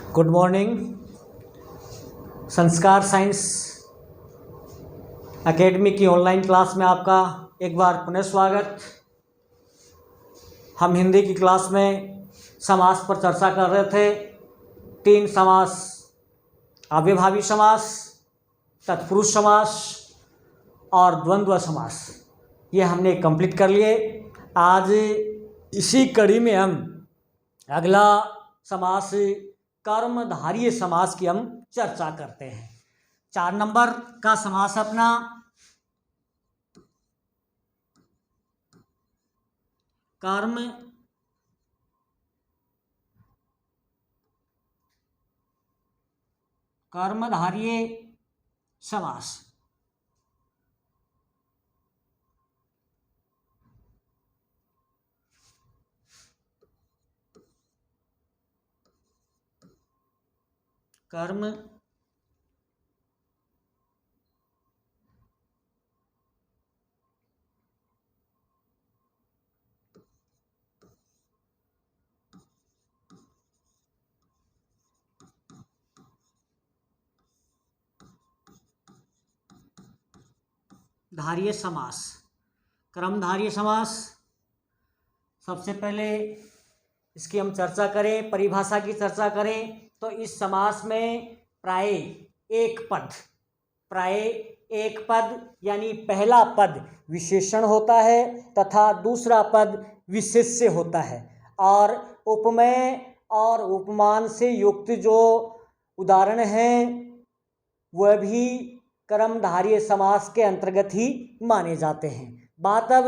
Good morning. संस्कार science academy की online class में आपका एक बार पुनः स्वागत। हम हिंदी की क्लास में समास पर चर्चा कर रहे थे। 3 समास, अव्ययभावी समास, तत्पुरुष समास और द्वंद्व समास, ये हमने कंप्लीट कर लिए। आज इसी कड़ी में हम अगला समास कर्मधारय समास की हम चर्चा करते हैं। 4 नंबर का समास अपना कर्मधारय समास। कर्म धार्य समास, क्रमधार्य समास। सबसे पहले इसकी हम चर्चा करें, परिभाषा की चर्चा करें तो इस समास में प्राय एक पद यानी पहला पद विशेषण होता है तथा दूसरा पद विशेष्य होता है, और उपमेय और उपमान से युक्त जो उदाहरण हैं वह भी कर्मधारय समास के अंतर्गत ही माने जाते हैं। बात अब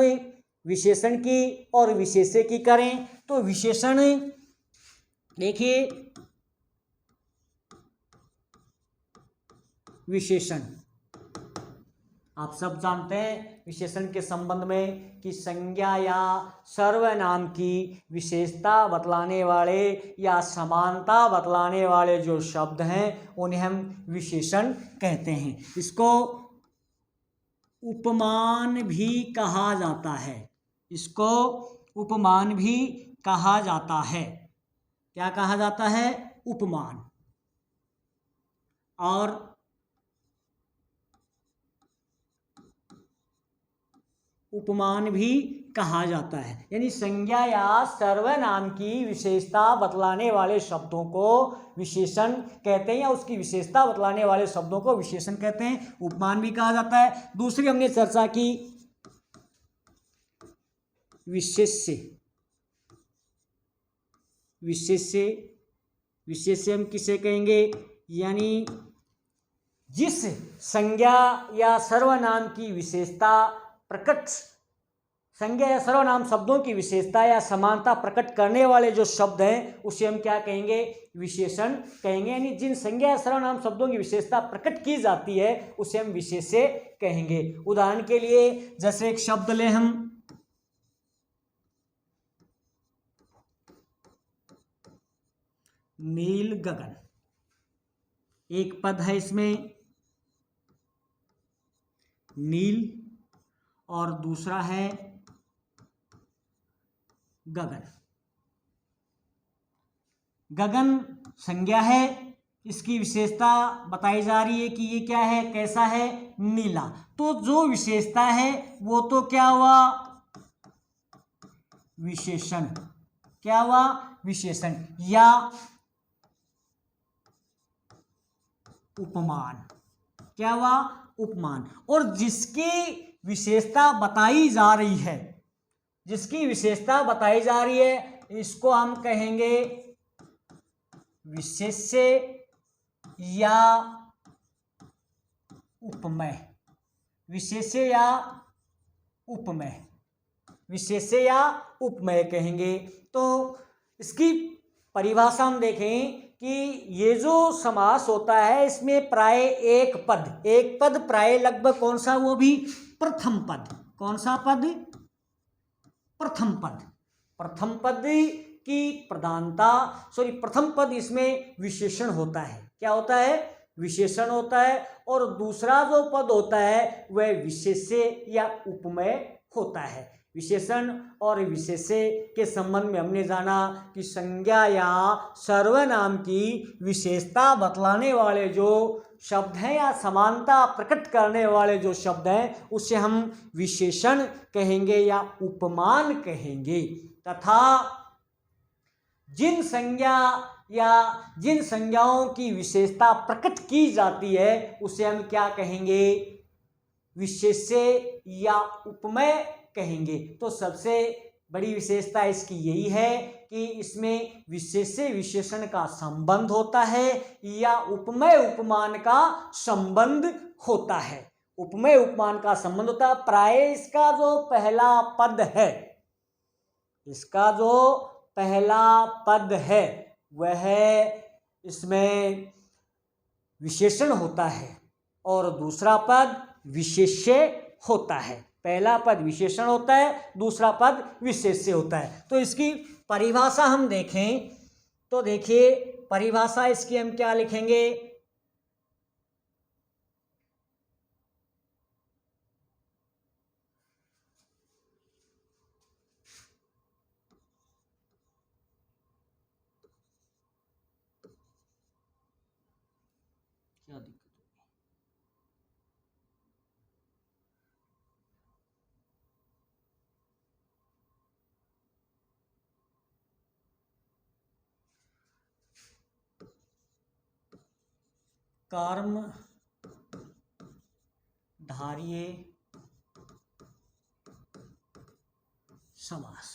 विशेषण की और विशेष्य की करें तो विशेषण देखिए, विशेषण आप सब जानते हैं विशेषण के संबंध में कि संज्ञा या सर्वनाम की विशेषता बतलाने वाले या समानता बतलाने वाले जो शब्द हैं उन्हें हम विशेषण कहते हैं। इसको उपमान भी कहा जाता है। इसको उपमान भी कहा जाता है। क्या कहा जाता है? उपमान। और उपमान भी कहा जाता है, यानी संज्ञा या सर्वनाम की विशेषता बतलाने वाले शब्दों को विशेषण कहते हैं, या उसकी विशेषता बतलाने वाले शब्दों को विशेषण कहते हैं। उपमान भी कहा जाता है। दूसरी हमने चर्चा की विशेष्य। विशेष्य हम किसे कहेंगे? यानी जिस संज्ञा या सर्वनाम की विशेषता प्रकट, संज्ञा या सर्वनाम शब्दों की विशेषता या समानता प्रकट करने वाले जो शब्द हैं उसे हम क्या कहेंगे? विशेषण कहेंगे। यानी जिन संज्ञा या सर्वनाम शब्दों की विशेषता प्रकट की जाती है उसे हम विशेष्य कहेंगे। उदाहरण के लिए जैसे एक शब्द लें हम नील गगन, एक पद है इसमें नील और दूसरा है गगन। गगन संज्ञा है, इसकी विशेषता बताई जा रही है कि ये क्या है, कैसा है? नीला। तो जो विशेषता है वो तो क्या हुआ? विशेषण। क्या हुआ? विशेषण या उपमान। क्या हुआ? उपमान। और जिसकी विशेषता बताई जा रही है, जिसकी विशेषता बताई जा रही है इसको हम कहेंगे विशेष्य या उपमेय। विशेष्य या उपमेय, विशेष्य या उपमेय कहेंगे। तो इसकी परिभाषा हम देखें कि ये जो समास होता है इसमें प्राय एक पद प्राय लगभग कौन सा? वो भी प्रथम पद। कौन सा पद? प्रथम पद। प्रथम पद की प्रधानता, प्रथम पद इसमें विशेषण होता है। क्या होता है? विशेषण होता है। और दूसरा जो पद होता है वह विशेष्य या उपमेय होता है। विशेषण और विशेष्य के संबंध में हमने जाना कि संज्ञा या सर्वनाम की विशेषता बतलाने वाले जो शब्द हैं या समानता प्रकट करने वाले जो शब्द हैं उसे हम विशेषण कहेंगे या उपमान कहेंगे। तथा जिन संज्ञा या जिन संज्ञाओं की विशेषता प्रकट की जाती है उसे हम क्या कहेंगे, विशेष्य या उपमेय कहेंगे। तो सबसे बड़ी विशेषता इसकी यही है कि इसमें विशेष्य विशेषण का संबंध होता है या उपमेय उपमान का संबंध होता है। उपमेय उपमान का संबंध होता है। प्राय इसका जो पहला पद है, इसका जो पहला पद है वह इसमें विशेषण होता है और दूसरा पद विशेष्य होता है। पहला पद विशेषण होता है, दूसरा पद विशेष्य होता है। तो इसकी परिभाषा हम देखें तो देखिए, परिभाषा इसकी हम क्या लिखेंगे, क्या दिक्कत है? कर्म धार्य समास,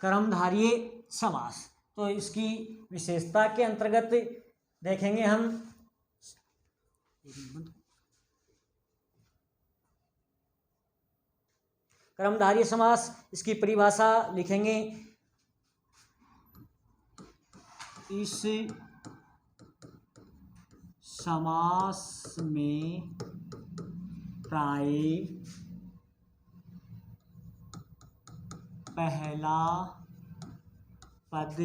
कर्मधार्य समास। तो इसकी विशेषता के अंतर्गत देखेंगे हम, कर्मधार्य समास, इसकी परिभाषा लिखेंगे, इस समास में प्राय पहला पद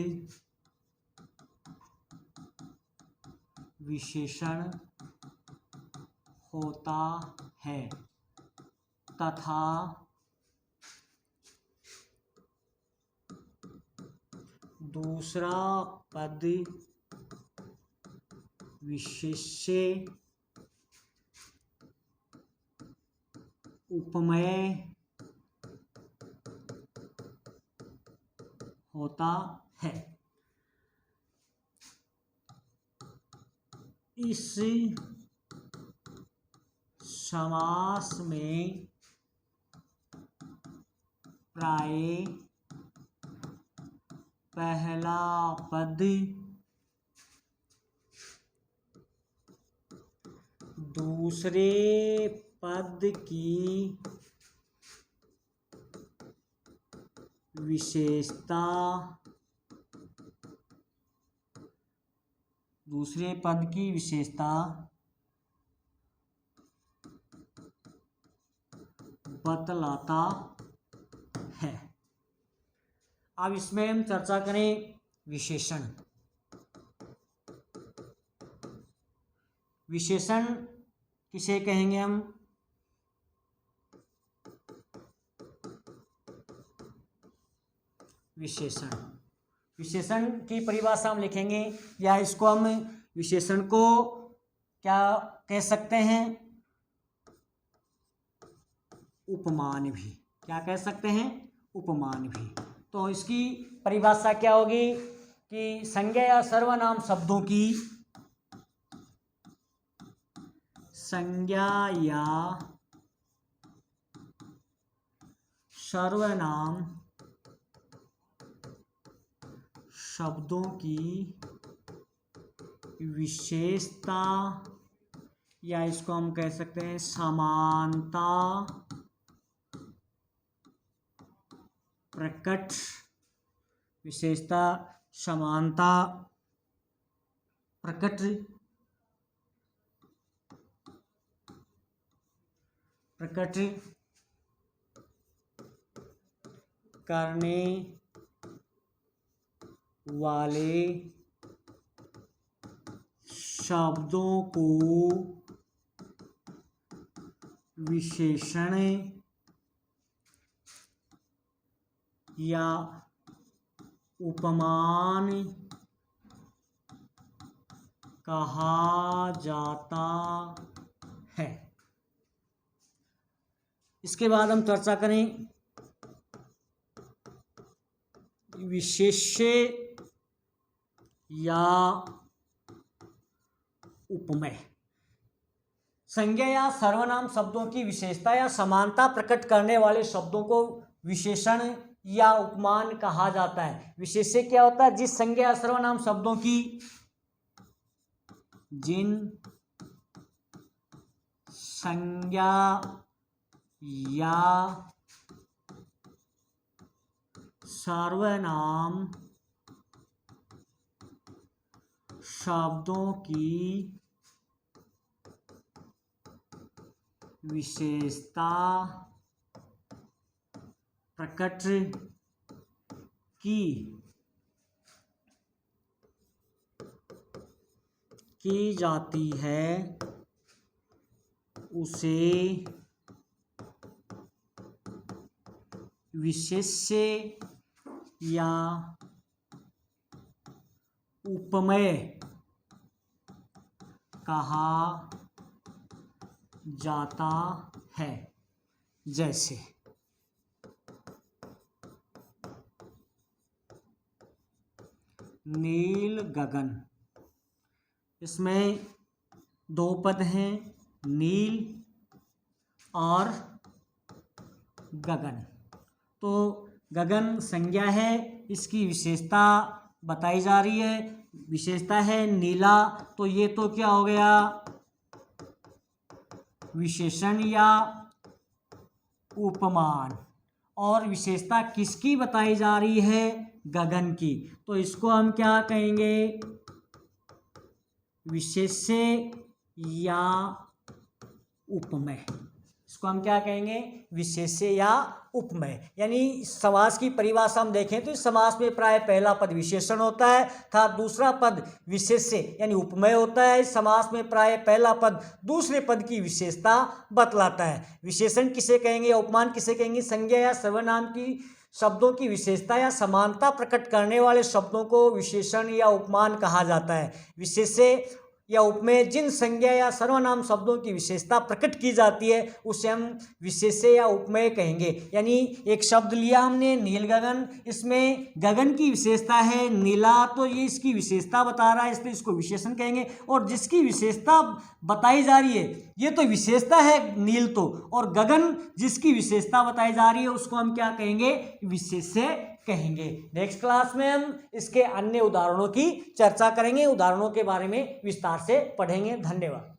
विशेषण होता है तथा दूसरा पद विशेष्य उपमेय होता है। इस समास में प्राय पहला पद दूसरे पद की विशेषता, दूसरे पद की विशेषता बतलाता है। अब इसमें हम चर्चा करें विशेषण। विशेषण किसे कहेंगे हम, विशेषण, विशेषण की परिभाषा हम लिखेंगे या इसको हम विशेषण को क्या कह सकते हैं, उपमान भी, क्या कह सकते हैं, उपमान भी। तो इसकी परिभाषा क्या होगी कि संज्ञा या सर्वनाम शब्दों की, संज्ञा या सर्वनाम शब्दों की विशेषता या इसको हम कह सकते हैं समानता प्रकट, विशेषता समानता प्रकट करने वाले शब्दों को विशेषण या उपमान कहा जाता है। इसके बाद हम चर्चा करें विशेष्य या उपमेय। संज्ञा या सर्वनाम शब्दों की विशेषता या समानता प्रकट करने वाले शब्दों को विशेषण या उपमान कहा जाता है। विशेष्य क्या होता है? जिस संज्ञा या सर्वनाम शब्दों की जिन संज्ञा या सर्वनाम शब्दों की विशेषता प्रकट की जाती है उसे विशेष्य या उपमेय कहा जाता है। जैसे नील गगन, इसमें दो पद हैं, नील और गगन। तो गगन संज्ञा है, इसकी विशेषता बताई जा रही है। विशेषता है नीला, तो ये तो क्या हो गया? विशेषण या उपमान। और विशेषता किसकी बताई जा रही है? गगन की। तो इसको हम क्या कहेंगे? विशेष्य या उपमेय। इसको हम क्या कहेंगे? विशेष्य या उपमेय। यानी समास की परिभाषा हम देखें तो इस समास में प्राय पहला पद विशेषण होता है तथा दूसरा पद विशेष्य यानी उपमेय होता है। इस समास में प्राय पहला पद दूसरे पद की विशेषता बतलाता है। विशेषण किसे कहेंगे या उपमान किसे कहेंगे? संज्ञा या सर्वनाम की शब्दों की विशेषता या समानता प्रकट करने वाले शब्दों को विशेषण या उपमान कहा जाता है। विशेष्य या उपमेय जिन संज्ञा या सर्वनाम शब्दों की विशेषता प्रकट की जाती है उसे हम विशेष्य या उपमेय कहेंगे। यानी एक शब्द लिया हमने नील गगन, इसमें गगन की विशेषता है नीला, तो ये इसकी विशेषता बता रहा है, इसलिए इसको विशेषण कहेंगे। और जिसकी विशेषता बताई जा रही है, ये तो विशेषता है नील तो, और गगन जिसकी विशेषता बताई जा रही है उसको हम क्या कहेंगे? विशेष्य कहेंगे। नेक्स्ट क्लास में हम इसके अन्य उदाहरणों की चर्चा करेंगे, उदाहरणों के बारे में विस्तार से पढ़ेंगे। धन्यवाद।